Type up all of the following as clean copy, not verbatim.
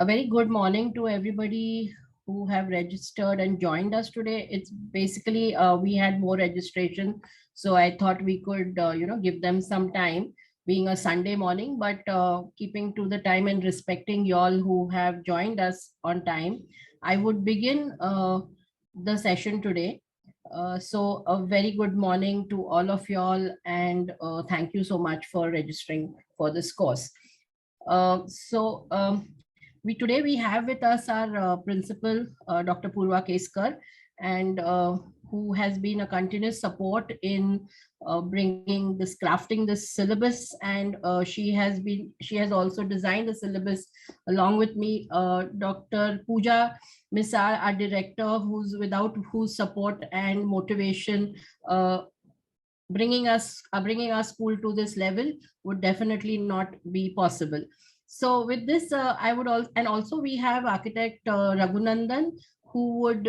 A very good morning to everybody who have registered and joined us today. It's basically we had more registration, so I thought we could give them some time, being a Sunday morning, but keeping to the time and respecting y'all who have joined us on time. I would begin the session today. So a very good morning to all of y'all, and thank you so much for registering for this course. Today we have with us our principal, Dr. Poorvakeskar, and who has been a continuous support in bringing this, crafting this syllabus, and she has also designed the syllabus along with me. Dr. Pooja Misal, our director, without whose support and motivation, bringing our school to this level would definitely not be possible. So with this, I would also, and also we have architect Raghunandan, who would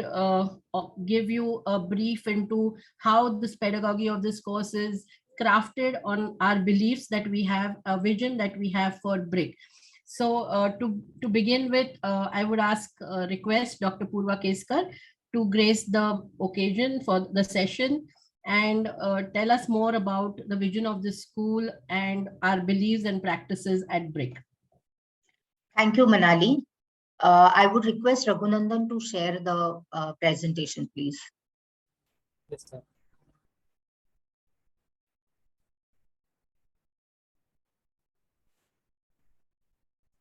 give you a brief into how this pedagogy of this course is crafted on our beliefs that we have, a vision that we have for BRIC. So to begin with, I would request Dr. Poorvakeskar to grace the occasion for the session and tell us more about the vision of the school and our beliefs and practices at BRIC. Thank you, Manali. I would request Raghunandan to share the presentation, please. Yes, sir.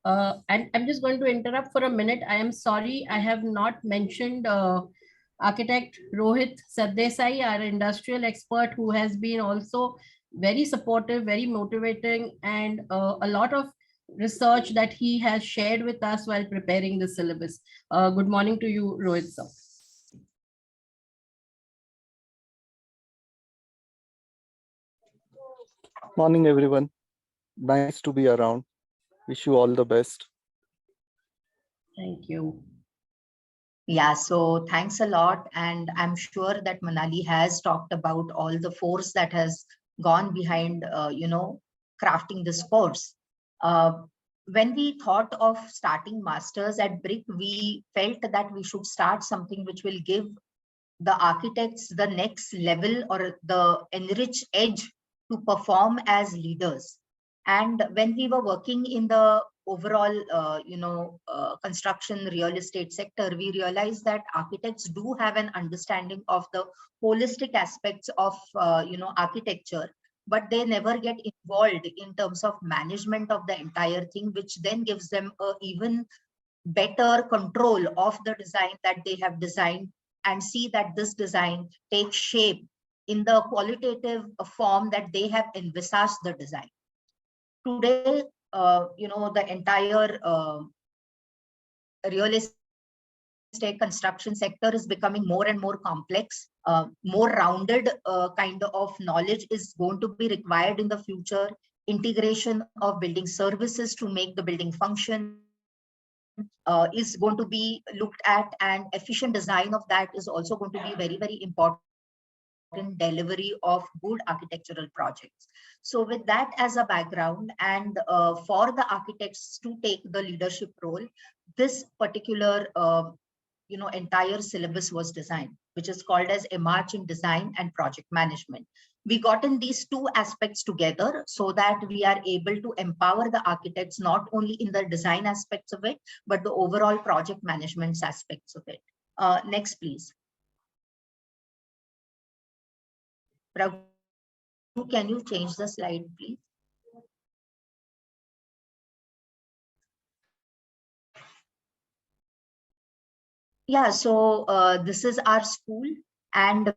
And I'm just going to interrupt for a minute. I am sorry, I have not mentioned architect Rohit Sardesai, our industrial expert, who has been also very supportive, very motivating, and a lot of research that he has shared with us while preparing the syllabus. Good morning to you, Rohit sir. Morning, everyone. Nice to be around. Wish you all the best. Thank you. Yeah, so thanks a lot. And I'm sure that Manali has talked about all the force that has gone behind, crafting this course. When we thought of starting masters at BRIC, we felt that we should start something which will give the architects the next level or the enriched edge to perform as leaders. And when we were working in the overall, construction real estate sector, we realized that architects do have an understanding of the holistic aspects of, architecture, but they never get involved in terms of management of the entire thing, which then gives them a even better control of the design that they have designed and see that this design takes shape in the qualitative form that they have envisaged the design. Today, the entire real estate construction sector is becoming more and more complex. More rounded kind of knowledge is going to be required in the future. Integration of building services to make the building function is going to be looked at, and efficient design of that is also going to be very, very important in delivery of good architectural projects. So with that as a background, and for the architects to take the leadership role, this particular entire syllabus was designed, which is called as M.Arch in design and project management. We got in these two aspects together so that we are able to empower the architects not only in the design aspects of it, but the overall project management aspects of it. Next, please. Raghu, can you change the slide, please? Yeah, so this is our school, and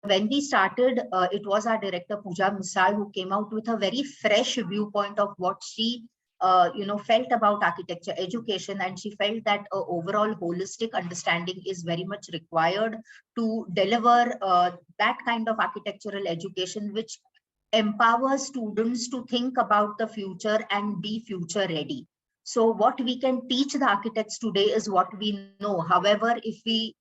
when we started, it was our director Pooja Misal who came out with a very fresh viewpoint of what she felt about architecture education, and she felt that overall holistic understanding is very much required to deliver that kind of architectural education which empowers students to think about the future and be future ready. So what we can teach the architects today is what we know. However, if we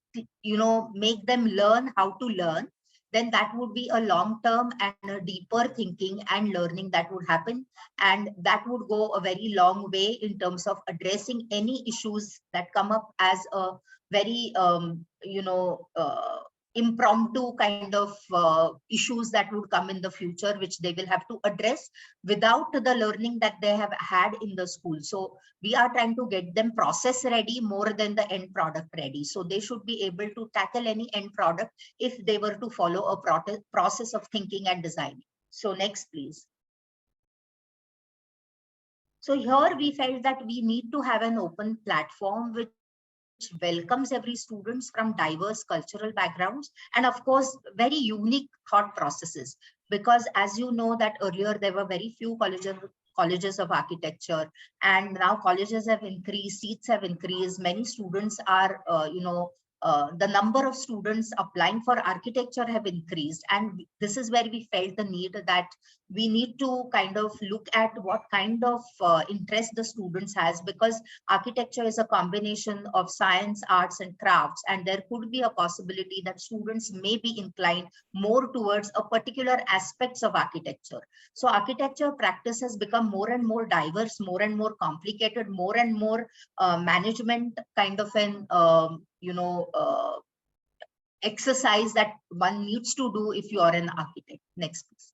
make them learn how to learn, then that would be a long-term and a deeper thinking and learning that would happen. And that would go a very long way in terms of addressing any issues that come up as a very, impromptu kind of issues that would come in the future, which they will have to address without the learning that they have had in the school. So we are trying to get them process ready more than the end product ready. So they should be able to tackle any end product if they were to follow a process of thinking and designing. So next, please. So here we felt that we need to have an open platform which welcomes every students from diverse cultural backgrounds, and of course very unique thought processes, because as you know that earlier there were very few colleges of architecture, and now colleges have increased, seats have increased, many students are the number of students applying for architecture have increased, and this is where we felt the need that we need to kind of look at what kind of interest the students has, because architecture is a combination of science, arts and crafts, and there could be a possibility that students may be inclined more towards a particular aspects of architecture. So architecture practice has become more and more diverse, more and more complicated, more and more management kind of an exercise that one needs to do if you are an architect. Next, please.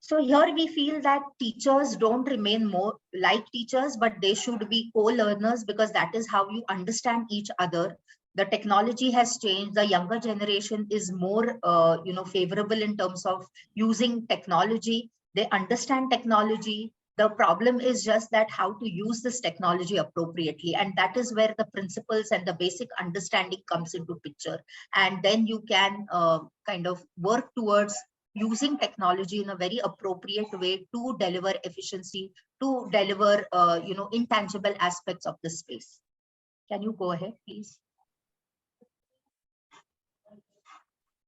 So here we feel that teachers don't remain more like teachers, but they should be co-learners, because that is how you understand each other. The technology has changed. The younger generation is more, favorable in terms of using technology. They understand technology. The problem is just that how to use this technology appropriately. And that is where the principles and the basic understanding comes into picture. And then you can kind of work towards using technology in a very appropriate way to deliver efficiency, to deliver, intangible aspects of the space. Can you go ahead, please?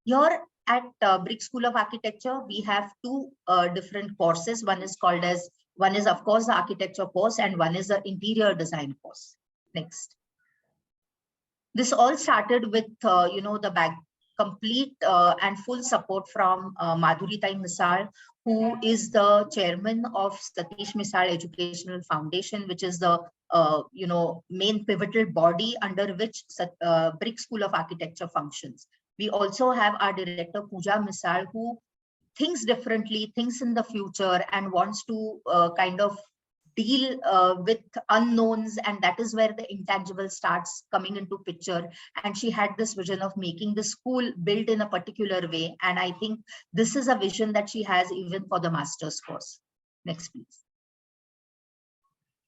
Here at Brick School of Architecture, we have two different courses. One is of course the architecture course, and one is the interior design course. Next. This all started with the complete and full support from Madhuri Tai Misal, who is the chairman of Satish Misal Educational Foundation, which is the main pivotal body under which Brick School of Architecture functions. We also have our director Pooja Misal, who thinks differently, thinks in the future, and wants to kind of deal with unknowns, and that is where the intangible starts coming into picture. And she had this vision of making the school built in a particular way, and I think this is a vision that she has even for the master's course. Next, please.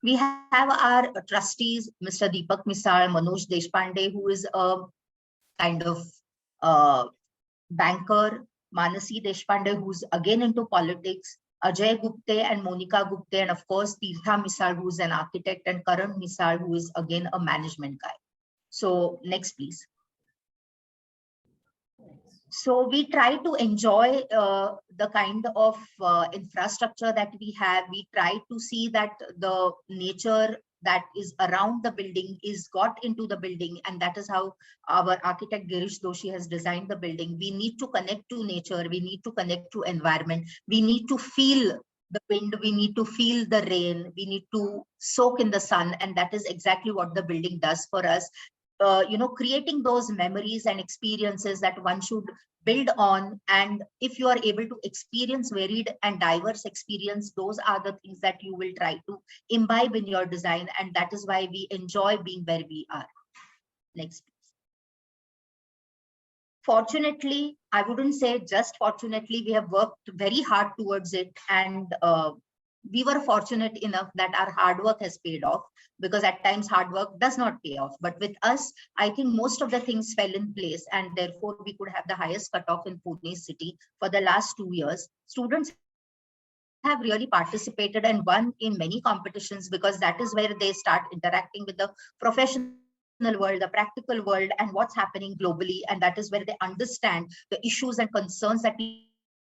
We have our trustees, Mr. Deepak Misal, Manoj Deshpande, who is a kind of banker, Manasi Deshpande, who's again into politics, Ajay Gupte and Monica Gupte, and of course Tirtha Misal, who's an architect, and Karan Misal, who is again a management guy. So next, please. So we try to enjoy the kind of infrastructure that we have. We try to see that the nature that is around the building is got into the building, and that is how our architect Girish Doshi has designed the building. We need to connect to nature, we need to connect to environment, we need to feel the wind, we need to feel the rain, we need to soak in the sun, and that is exactly what the building does for us. Creating those memories and experiences that one should build on. And if you are able to experience varied and diverse experience, those are the things that you will try to imbibe in your design. And that is why we enjoy being where we are. Next, please. Fortunately, I wouldn't say just fortunately, we have worked very hard towards it, and we were fortunate enough that our hard work has paid off, because at times hard work does not pay off. But with us, I think most of the things fell in place, and therefore we could have the highest cutoff in Pune city for the last 2 years. Students have really participated and won in many competitions, because that is where they start interacting with the professional world, the practical world, and what's happening globally. And that is where they understand the issues and concerns that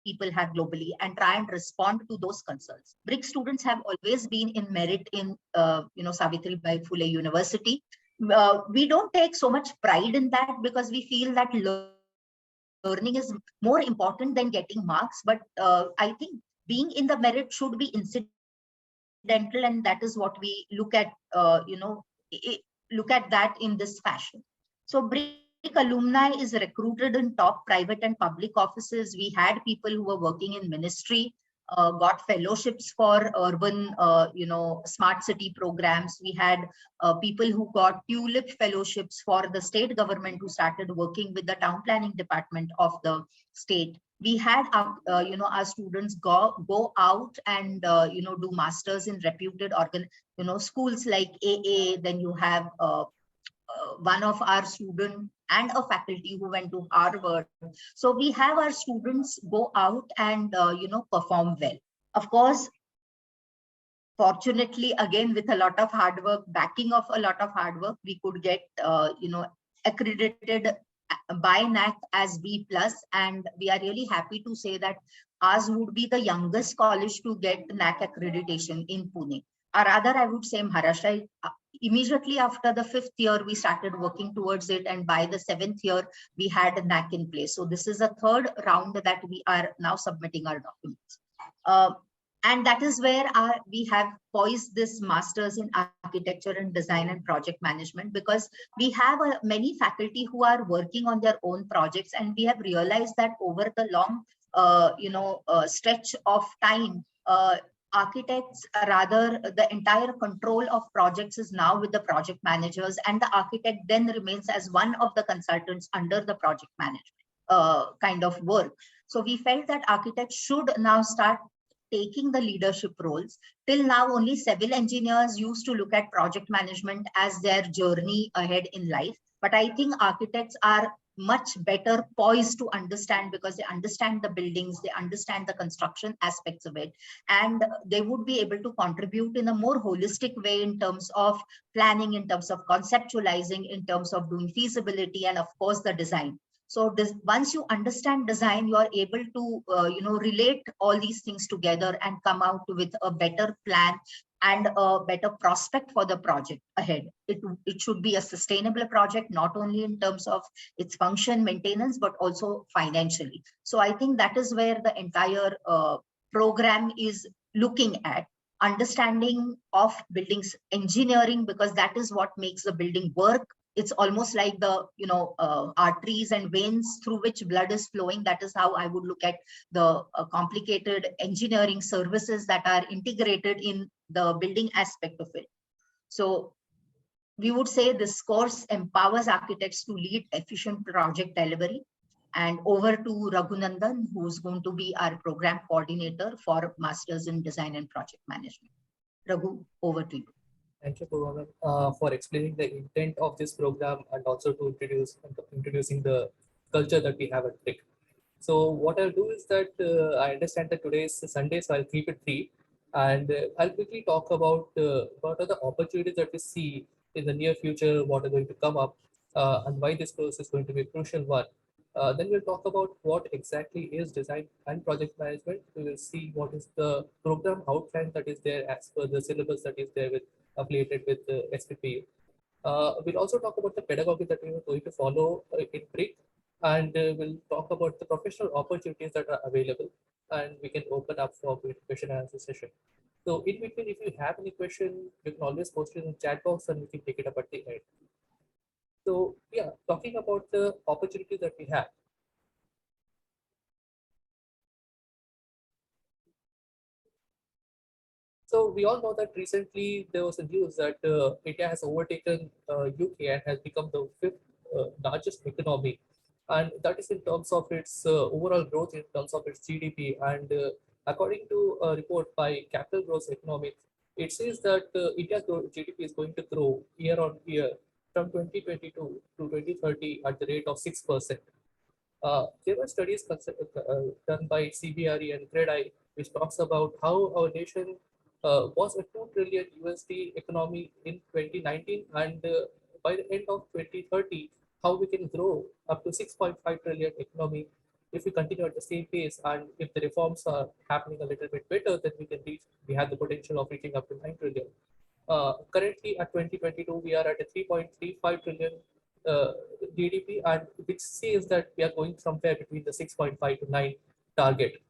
people have globally and try and respond to those concerns. BRIC students have always been in merit in Savitribai Phule University. we don't take so much pride in that because we feel that learning is more important than getting marks. But I think being in the merit should be incidental, and that is what we look at that in this fashion. So BRIC alumni is recruited in top private and public offices. We had people who were working in ministry, got fellowships for urban, smart city programs. We had people who got tulip fellowships for the state government, who started working with the town planning department of the state. We had our students go out and do masters in reputed schools like AA. Then you have one of our student and a faculty who went to Harvard. So we have our students go out and perform well. Of course, fortunately, again, with a lot of hard work, backing of a lot of hard work, we could get accredited by NAC as B plus, and we are really happy to say that ours would be the youngest college to get NAC accreditation in Pune. Or rather, I would say Maharashtra. Immediately after the 5th year, we started working towards it, and by the 7th year, we had NAC in place. So this is a third round that we are now submitting our documents. And that is where we have poised this masters in architecture and design and project management, because we have many faculty who are working on their own projects, and we have realized that over the long stretch of time, architects, rather the entire control of projects is now with the project managers, and the architect then remains as one of the consultants under the project management kind of work. So we felt that architects should now start taking the leadership roles. Till now, only civil engineers used to look at project management as their journey ahead in life. But I think architects are much better poised to understand, because they understand the buildings, they understand the construction aspects of it, and they would be able to contribute in a more holistic way in terms of planning, in terms of conceptualizing, in terms of doing feasibility, and of course the design. So once you understand design, you are able to relate all these things together and come out with a better plan and a better prospect for the project ahead. It should be a sustainable project, not only in terms of its function, maintenance, but also financially. So I think that is where the entire program is looking at understanding of buildings engineering, because that is what makes the building work. It's almost like the arteries and veins through which blood is flowing. That is how I would look at the complicated engineering services that are integrated in the building aspect of it. So we would say this course empowers architects to lead efficient project delivery. And over to Raghunandan, who's going to be our program coordinator for Masters in Design and Project Management. Raghu, over to you. Thank you, Poorvakeskar, for explaining the intent of this program and also to introducing the culture that we have at BRIC. So what I'll do is that I understand that today is Sunday, so I'll keep it brief, and I'll quickly talk about what are the opportunities that we see in the near future, what are going to come up, and why this course is going to be a crucial one. Then we'll talk about what exactly is design and project management. We will see what is the program outline that is there as per the syllabus that is there with affiliated with the SPP. We'll also talk about the pedagogy that we are going to follow in BRIC, and we'll talk about the professional opportunities that are available, and we can open up for question and answer session. So in between, if you have any question, you can always post it in the chat box and we can take it up at the end. So yeah, talking about the opportunities that we have. So we all know that recently there was a news that India has overtaken UK and has become the 5th largest economy, and that is in terms of its overall growth, in terms of its GDP. And according to a report by Capital Growth Economics, it says that India's GDP is going to grow year on year from 2022 to 2030 at the rate of 6%. There were studies done by CBRE and CREDI, which talks about how our nation was a $2 trillion USD economy in 2019, and by the end of 2030, how we can grow up to 6.5 trillion economy if we continue at the same pace, and if the reforms are happening a little bit better, then we have the potential of reaching up to 9 trillion. Currently at 2022, we are at a 3.35 trillion GDP, and which says that we are going somewhere between the 6.5 to 9 target.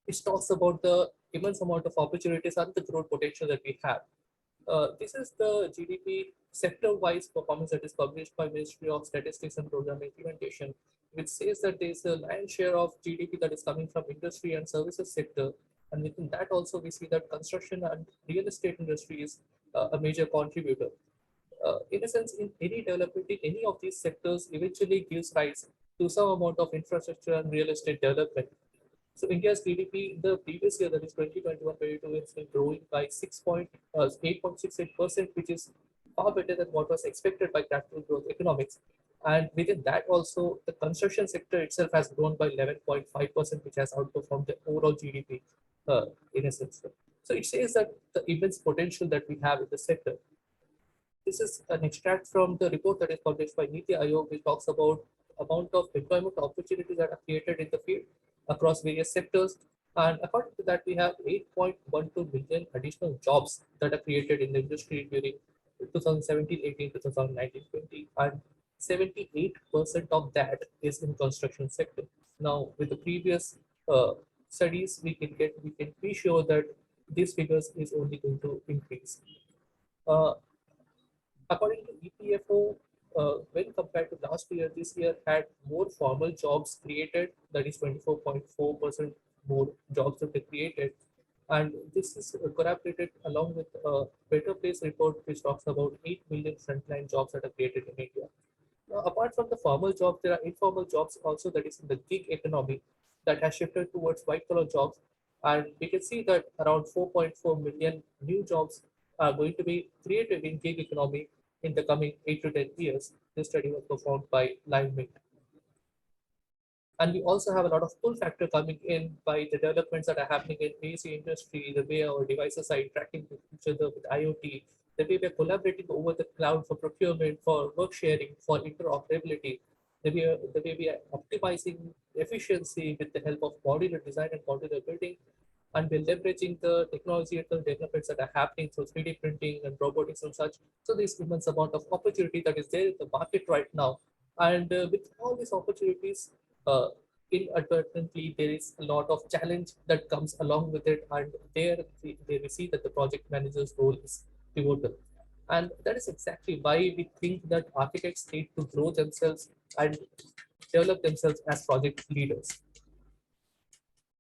It talks about the immense amount of opportunities and the growth potential that we have. This is the GDP sector-wise performance that is published by Ministry of Statistics and Program Implementation, which says that there is a lion's share of GDP that is coming from industry and services sector. And within that also we see that construction and real estate industry is a major contributor. In a sense, in any development in any of these sectors eventually gives rise to some amount of infrastructure and real estate development. So India's GDP in the previous year, that is 2021-22, has been growing by 8.68%, which is far better than what was expected by capital growth economics. And within that also, the construction sector itself has grown by 11.5%, which has outperformed the overall GDP in a sense. So it says that the immense potential that we have in the sector. This is an extract from the report that is published by Niti Aayog, which talks about amount of employment opportunities that are created in the field across various sectors. And according to that, we have 8.12 million additional jobs that are created in the industry during 2017-18 to 2019-20, and 78% of that is in construction sector. Now, with the previous studies, we can be sure that these figures is only going to increase. According to EPFO, when compared to last year, this year had more formal jobs created, that is 24.4% more jobs that they created. And this is corroborated along with a Better Place report, which talks about 8 million frontline jobs that are created in India. Now, apart from the formal jobs, there are informal jobs also, that is in the gig economy, that has shifted towards white collar jobs. And we can see that around 4.4 million new jobs are going to be created in gig economy in the coming 8 to 10 years. This study was performed by LiveMint. And we also have a lot of pull factor coming in by the developments that are happening in AC industry, the way our devices are interacting with each other with IoT, the way we're collaborating over the cloud for procurement, for work sharing, for interoperability, the way we are optimizing efficiency with the help of modular design and modular building, and we're leveraging the technological developments that are happening through 3D printing and robotics and such. So there's immense amount of opportunity that is there in the market right now. And with all these opportunities, inadvertently, there is a lot of challenge that comes along with it. And there we see that the project manager's role is pivotal. And that is exactly why we think that architects need to grow themselves and develop themselves as project leaders.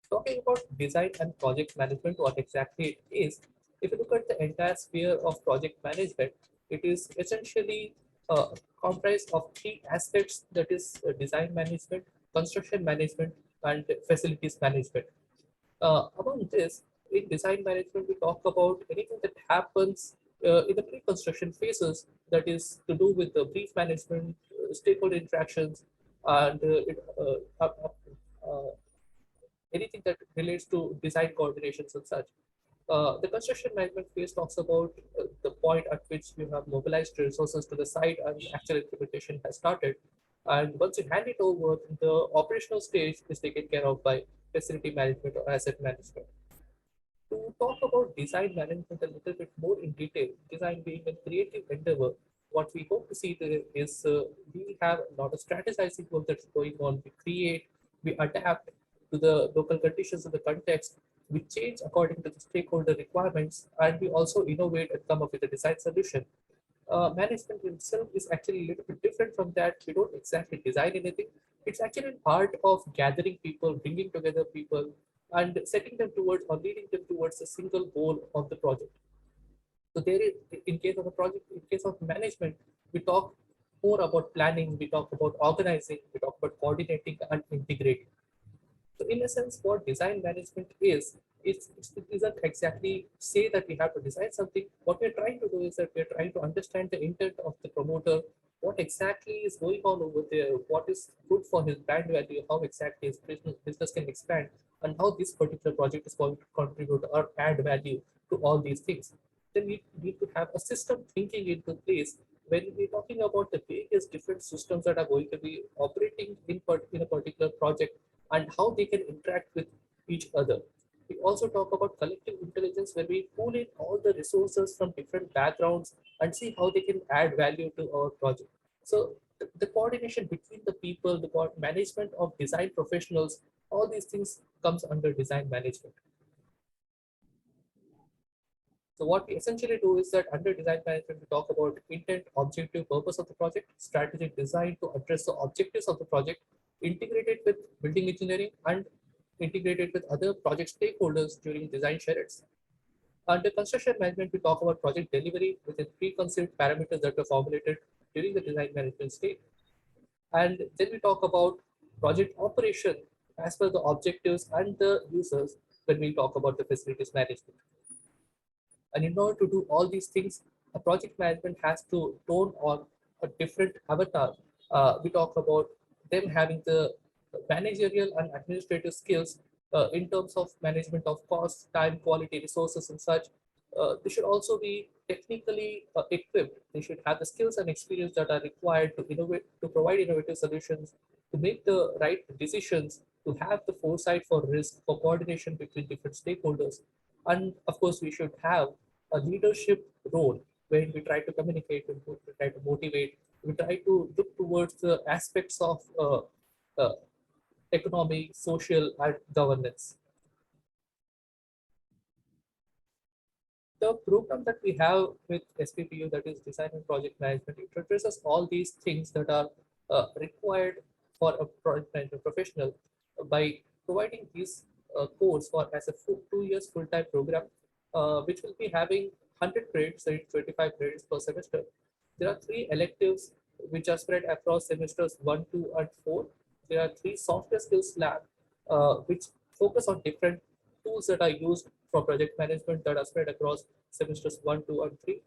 Talking about design and project management, what exactly it is, if you look at the entire sphere of project management, it is essentially comprised of three aspects, that is design management, construction management, and facilities management. Among this, in design management, we talk about anything that happens in the pre-construction phases, that is to do with the brief management, stakeholder interactions, and anything that relates to design coordinations and such. The construction management phase talks about the point at which you have mobilized resources to the site and actual implementation has started. And once you hand it over, the operational stage is taken care of by facility management or asset management. To talk about design management a little bit more in detail, design being a creative endeavor, what we hope to see there is we have a lot of strategizing work that's going on. We create, we adapt to the local conditions of the context, we change according to the stakeholder requirements, and we also innovate and come up with a design solution. Management itself is actually a little bit different from that. We don't exactly design anything. It's actually an art of gathering people, bringing together people, and setting them towards or leading them towards a single goal of the project. So there is, in case of a project, in case of management, we talk more about planning, we talk about organizing, we talk about coordinating and integrating. So in a sense, what design management is, it doesn't exactly say that we have to design something. What we're trying to do is that we're trying to understand the intent of the promoter, what exactly is going on over there, what is good for his brand value, how exactly his business can expand, and how this particular project is going to contribute or add value to all these things. Then we need to have a system thinking into place when we're talking about the various different systems that are going to be operating in a particular project and how they can interact with each other. We also talk about collective intelligence, where we pull in all the resources from different backgrounds and see how they can add value to our project. So the coordination between the people, the management of design professionals, all these things comes under design management. So what we essentially do is that under design management, we talk about intent, objective, purpose of the project, strategic design to address the objectives of the project, integrated with building engineering and integrated with other project stakeholders during design charrettes. Under construction management, we talk about project delivery within preconceived parameters that were formulated during the design management stage. And then we talk about project operation as per the objectives and the users when we talk about the facilities management. And in order to do all these things, a project management has to tone on a different avatar. We talk about them having the managerial and administrative skills in terms of management of cost, time, quality, resources, and such. They should also be technically equipped. They should have the skills and experience that are required to innovate, to provide innovative solutions, to make the right decisions, to have the foresight for risk, for coordination between different stakeholders. And of course, we should have a leadership role where we try to communicate, we try to motivate, we try to look towards the aspects of uh, economy, social, and governance. The program that we have with SPPU, that is Design and Project Management, it addresses all these things that are required for a project management professional by providing this course for as a 2 years full-time program, which will be having 100 credits, 25 credits per semester. There are 3 electives which are spread across semesters 1, 2, and 4. There are 3 software skills lab which focus on different tools that are used for project management that are spread across semesters 1, 2, and 3.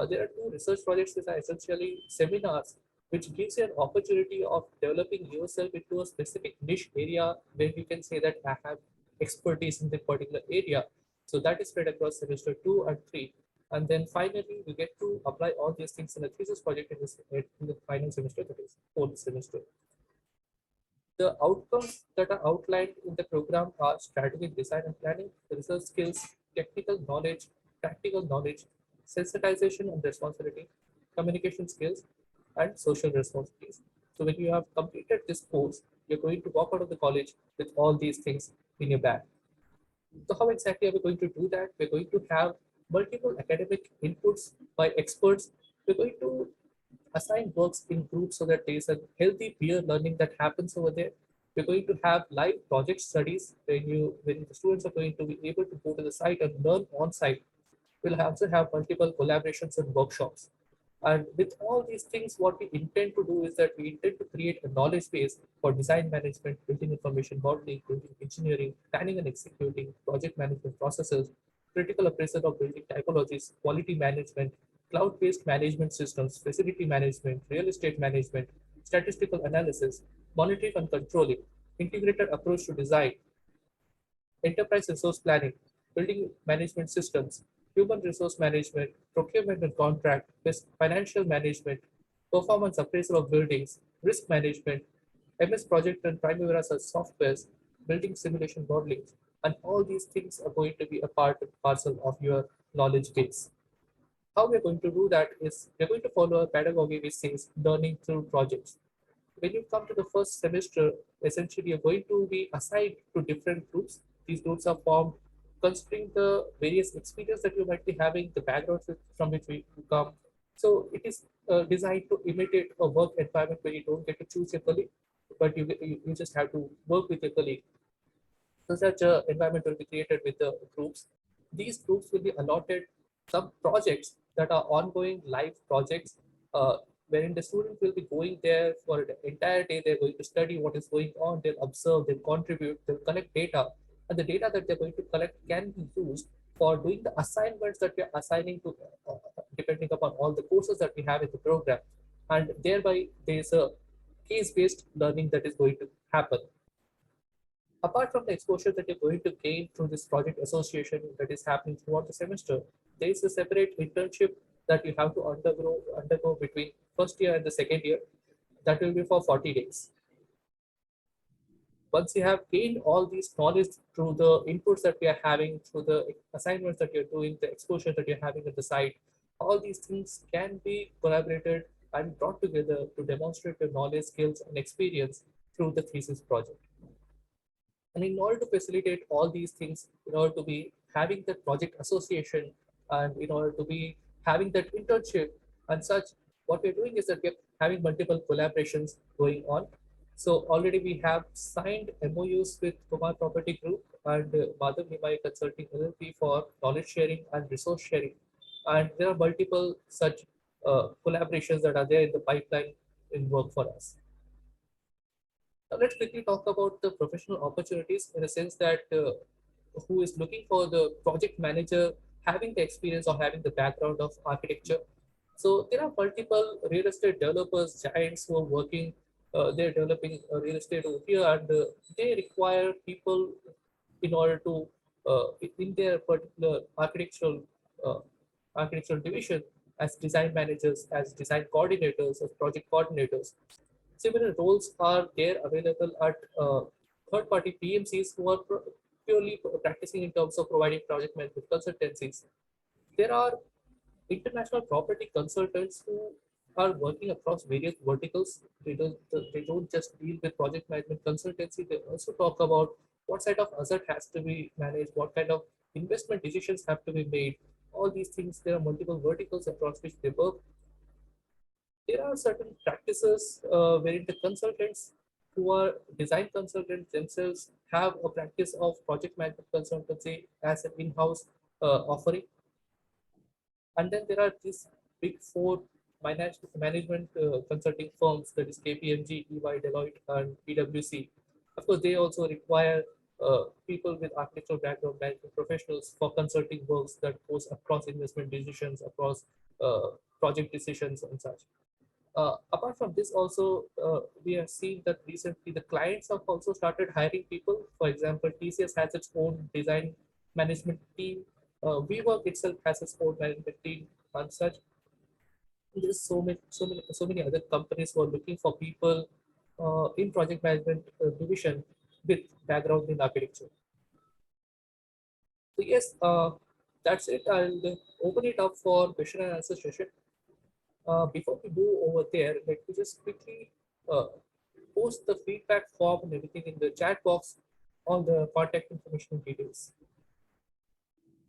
There are 2 research projects that are essentially seminars, which gives you an opportunity of developing yourself into a specific niche area where you can say that I have expertise in that particular area. So that is spread across semester 2 and 3. And then finally, we get to apply all these things in a thesis project in the final semester, that is 4th semester. The outcomes that are outlined in the program are strategic design and planning, research skills, technical knowledge, practical knowledge, sensitization and responsibility, communication skills, and social responsibilities. So when you have completed this course, you're going to walk out of the college with all these things in your bag. So how exactly are we going to do that? We're going to have multiple academic inputs by experts. We're going to assign works in groups so that there's a healthy peer learning that happens over there. We're going to have live project studies when the students are going to be able to go to the site and learn on site. We'll also have multiple collaborations and workshops. And with all these things, what we intend to do is that we intend to create a knowledge base for design management, building information modeling, building engineering, planning and executing, project management processes, critical appraisal of building typologies, quality management, cloud-based management systems, facility management, real estate management, statistical analysis, monitoring and controlling, integrated approach to design, enterprise resource planning, building management systems, human resource management, procurement and contract, financial management, performance appraisal of buildings, risk management, MS Project and Primavera such softwares, building simulation modeling, and all these things are going to be a part and parcel of your knowledge base. How we're going to do that is we're going to follow a pedagogy which says learning through projects. When you come to the first semester, essentially you're going to be assigned to different groups. These groups are formed considering the various experience that you might be having, the backgrounds from which we come. So it is designed to imitate a work environment where you don't get to choose your colleague, but you just have to work with your colleague. So such an environment will be created with the groups. These groups will be allotted some projects that are ongoing live projects, wherein the students will be going there for the entire day. They're going to study what is going on, they'll observe, they'll contribute, they'll collect data. And the data that they're going to collect can be used for doing the assignments that we're assigning to, depending upon all the courses that we have in the program. And thereby, there's a case-based learning that is going to happen. Apart from the exposure that you're going to gain through this project association that is happening throughout the semester, there is a separate internship that you have to undergo between first year and the second year. That will be for 40 days. once you have gained all these knowledge through the inputs that we are having, through the assignments that you're doing, the exposure that you're having at the site, all these things can be collaborated and brought together to demonstrate your knowledge, skills, and experience through the thesis project. And in order to facilitate all these things, in order to be having that project association, and in order to be having that internship and such, what we're doing is that we're having multiple collaborations going on. So already we have signed MOUs with Kumar Property Group and Madhav Nimai Consulting LLP for knowledge sharing and resource sharing. And there are multiple such collaborations that are there in the pipeline in work for us. Now let's quickly talk about the professional opportunities in a sense that who is looking for the project manager having the experience or having the background of architecture. So there are multiple real estate developers, giants who are working, they're developing real estate over here, and they require people in order to, in their particular uh, architectural division, as design managers, as design coordinators, as project coordinators. Similar roles are there available at third-party PMCs who are purely practicing in terms of providing project management consultancies. There are international property consultants who are working across various verticals. They don't just deal with project management consultancy. They also talk about what side of asset has to be managed, what kind of investment decisions have to be made. All these things, there are multiple verticals across which they work. There are certain practices wherein the consultants who are design consultants themselves have a practice of project management consultancy as an in-house offering. And then there are these big four management consulting firms, that is KPMG, EY, Deloitte, and PwC. Of course, they also require people with architectural background, management professionals for consulting works that goes across investment decisions, across project decisions and such. Apart from this, also we have seen that recently the clients have also started hiring people. For example, TCS has its own design management team. WeWork itself has its own management team and such. There's so many other companies who are looking for people in project management division with background in architecture. So yes, that's it. I'll open it up for question and answer session. Before we move over there, let me just quickly uh, post the feedback form and everything in the chat box, all the contact information and details.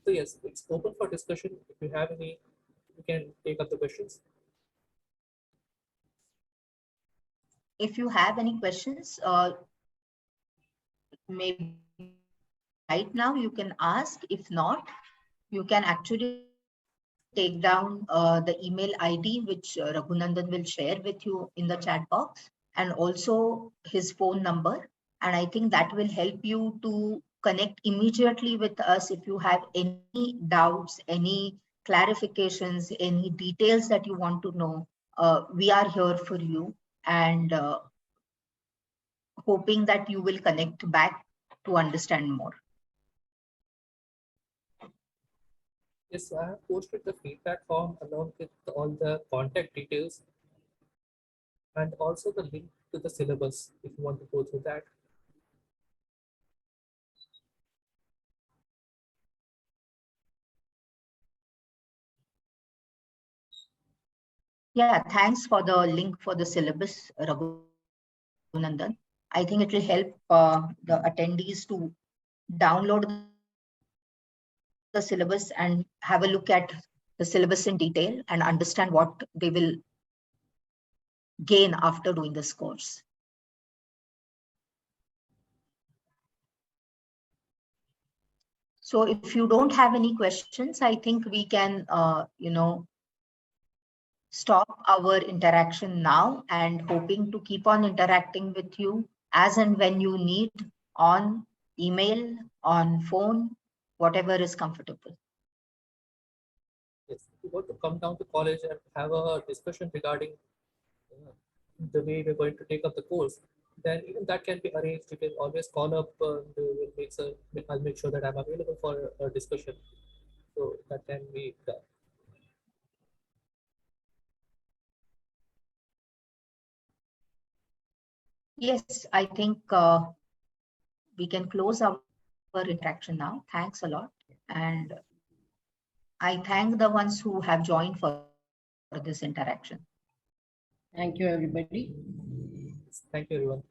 So yes, it's open for discussion. If you have any, you can take up the questions. If you have any questions, maybe right now you can ask. If not, you can actually take down the email ID, which Raghunandan will share with you in the chat box, and also his phone number. And I think that will help you to connect immediately with us if you have any doubts, any clarifications, any details that you want to know. We are here for you, and hoping that you will connect back to understand more. Yes, so I have posted the feedback form along with all the contact details and also the link to the syllabus if you want to go through that. Yeah, thanks for the link for the syllabus, Raghunandan. I think it will help the attendees to download the syllabus and have a look at the syllabus in detail and understand what they will gain after doing this course. So if you don't have any questions, I think we can, stop our interaction now, and hoping to keep on interacting with you as and when you need, on email, on phone, whatever is comfortable. Yes, if you want to come down to college and have a discussion regarding the way we're going to take up the course, then even that can be arranged. You can always call up and I'll make sure that I'm available for a discussion. So that can be done. Yes, I think we can close our interaction now. Thanks a lot. And I thank the ones who have joined for this interaction. Thank you, everybody. Thank you, everyone.